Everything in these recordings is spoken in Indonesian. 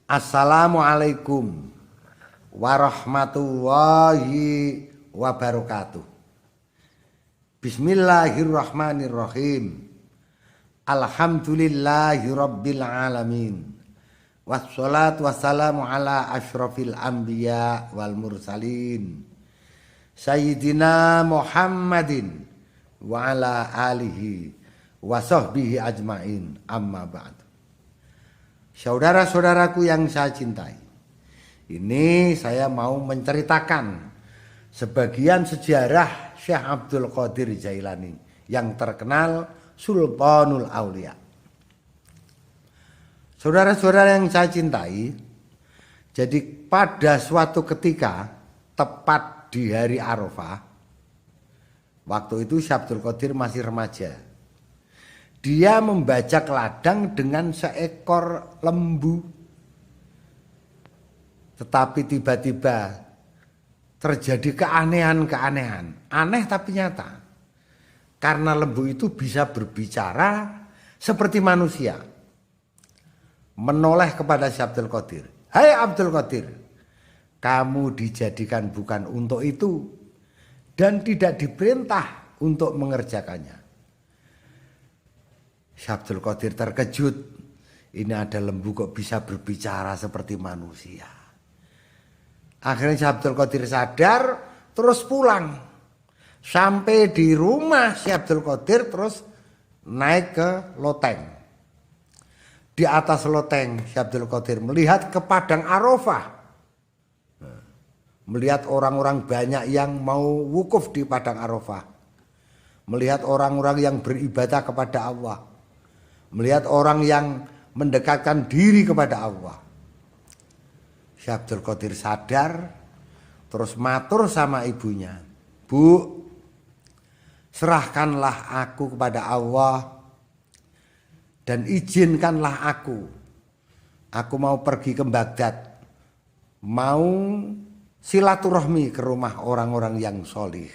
Assalamualaikum warahmatullahi wabarakatuh. Bismillahirrahmanirrahim. Alhamdulillahirabbil alamin. Wassalatu wassalamu ala asyrafil anbiya wal mursalin. Sayyidina Muhammadin wa ala alihi wa sahbihi ajmain. Amma ba'du. Saudara-saudaraku yang saya cintai, ini saya mau menceritakan sebagian sejarah Syekh Abdul Qadir Jailani yang terkenal Sultanul Aulia. Saudara-saudara yang saya cintai, jadi pada suatu ketika tepat di hari Arafah, waktu itu Syekh Abdul Qadir masih remaja. Dia membajak ladang dengan seekor lembu. Tetapi tiba-tiba terjadi keanehan-keanehan. Aneh tapi nyata. Karena lembu itu bisa berbicara seperti manusia. Menoleh kepada Syekh Abdul Qadir. Hai Abdul Qadir, kamu dijadikan bukan untuk itu. Dan tidak diperintah untuk mengerjakannya. Syekh Abdul Qadir terkejut. Ini ada lembu kok bisa berbicara seperti manusia. Akhirnya Syekh Abdul Qadir sadar, terus pulang. Sampai di rumah Syekh Abdul Qadir terus naik ke loteng. Di atas loteng Syekh Abdul Qadir melihat ke padang Arafah. Melihat orang-orang banyak yang mau wukuf di padang Arafah. Melihat orang-orang yang beribadah kepada Allah. Melihat orang yang mendekatkan diri kepada Allah. Syekh Abdul Qadir sadar, terus matur sama ibunya, Bu, serahkanlah aku kepada Allah dan izinkanlah aku. Aku mau pergi ke Baghdad, mau silaturahmi ke rumah orang-orang yang solih.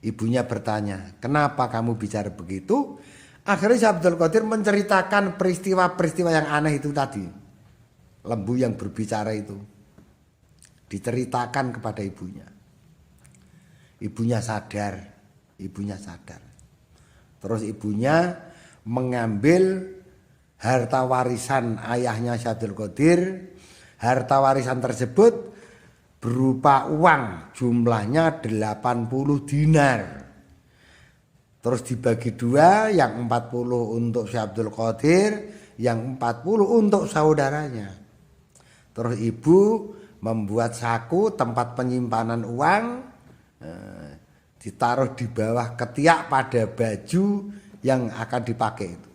Ibunya bertanya, kenapa kamu bicara begitu? Akhirnya Syekh Abdul Qadir menceritakan peristiwa-peristiwa yang aneh itu tadi. Lembu yang berbicara itu. Diceritakan kepada ibunya. Ibunya sadar. Terus ibunya mengambil harta warisan ayahnya Syekh Abdul Qadir. Harta warisan tersebut berupa uang. Jumlahnya 80 dinar. Terus dibagi dua, yang 40 untuk Syekh Abdul Qadir, yang 40 untuk saudaranya. Terus ibu membuat saku tempat penyimpanan uang, ditaruh di bawah ketiak pada baju yang akan dipakai itu.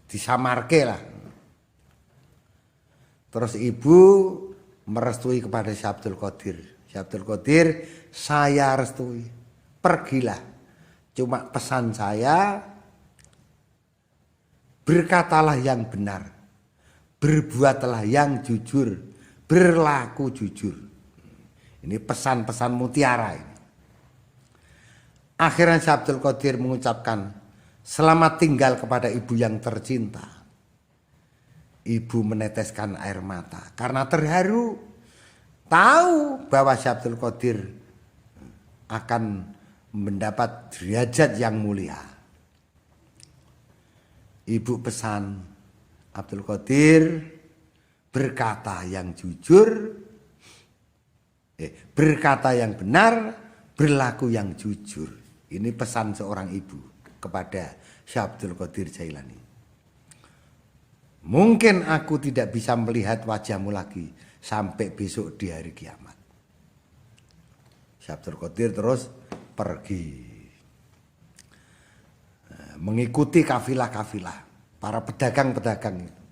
Disamarke lah. Terus ibu merestui kepada Syekh Abdul Qadir. Syekh Abdul Qadir, saya restui. Pergilah, cuma pesan saya, berkatalah yang benar, berbuatlah yang jujur, berlaku jujur. Ini pesan-pesan mutiara ini. Akhirnya Syekh Abdul Qadir mengucapkan selamat tinggal kepada ibu yang tercinta. Ibu meneteskan air mata karena terharu, tahu bahwa Syekh Abdul Qadir akan mendapat derajat yang mulia. Ibu pesan, Abdul Qadir berkata yang jujur, berkata yang benar, berlaku yang jujur. Ini pesan seorang ibu kepada Syekh Abdul Qadir Jailani. Mungkin aku tidak bisa melihat wajahmu lagi sampai besok di hari kiamat. Syekh Abdul Qadir terus pergi, mengikuti kafilah-kafilah para pedagang-pedagang itu.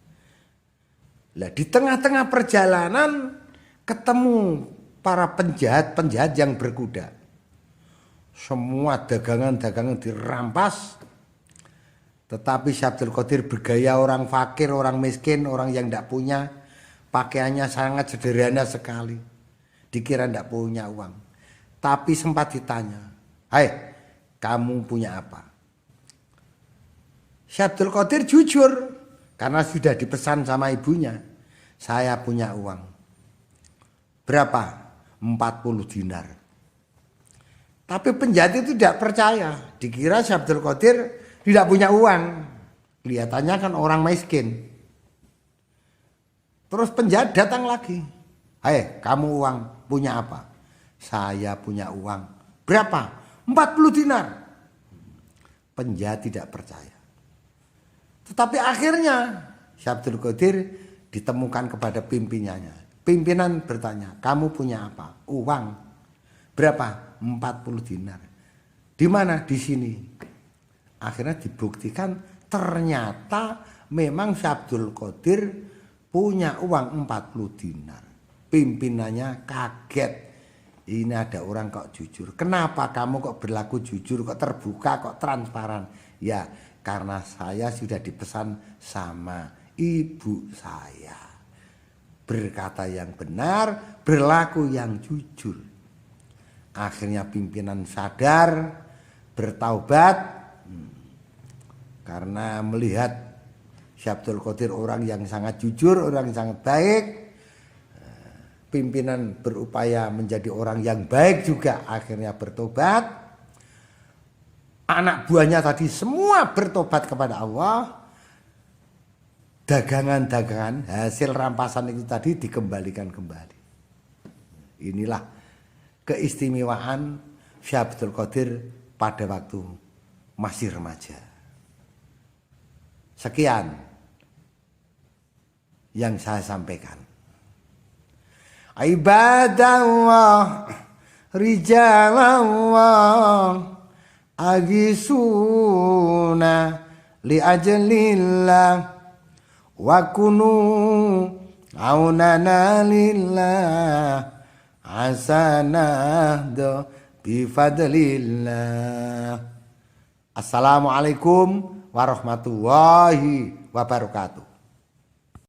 Lah di tengah-tengah perjalanan ketemu para penjahat-penjahat yang berkuda. Semua dagangan-dagangan dirampas. Tetapi Syekh Abdul Qadir bergaya orang fakir, orang miskin, orang yang tidak punya. Pakaiannya sangat sederhana sekali. Dikira tidak punya uang. Tapi sempat ditanya, hai, kamu punya apa? Syekh Abdul Qadir jujur karena sudah dipesan sama ibunya. Saya punya uang. Berapa? 40 dinar. Tapi penjahat itu tidak percaya. Dikira Syekh Abdul Qadir tidak punya uang. Kelihatannya kan orang miskin. Terus penjahat datang lagi. Hei, kamu uang punya apa? Saya punya uang. Berapa? 40 dinar. Penjahat tidak percaya. Tetapi akhirnya Syekh Abdul Qadir ditemukan kepada pimpinannya. Pimpinan bertanya, kamu punya apa? Uang. Berapa? 40 dinar. Di mana? Di sini. Akhirnya dibuktikan ternyata memang Syekh Abdul Qadir punya uang 40 dinar. Pimpinannya kaget. Ini ada orang kok jujur. Kenapa kamu kok berlaku jujur, kok terbuka, kok transparan? Ya, karena saya sudah dipesan sama ibu saya. Berkata yang benar, berlaku yang jujur. Akhirnya pimpinan sadar, bertaubat. Karena melihat Syekh Abdul Qadir orang yang sangat jujur, orang yang sangat baik. Pimpinan berupaya menjadi orang yang baik juga, akhirnya bertobat. Anak buahnya tadi semua bertobat kepada Allah. Dagangan-dagangan hasil rampasan itu tadi dikembalikan kembali. Inilah keistimewaan Syekh Abdul Qadir pada waktu masih remaja. Sekian yang saya sampaikan. Ibadallah, rijalallah, agisuna li ajlillah, wa kunu aunana lillah, hasanah do bifadlillah. Assalamualaikum warahmatullahi wabarakatuh.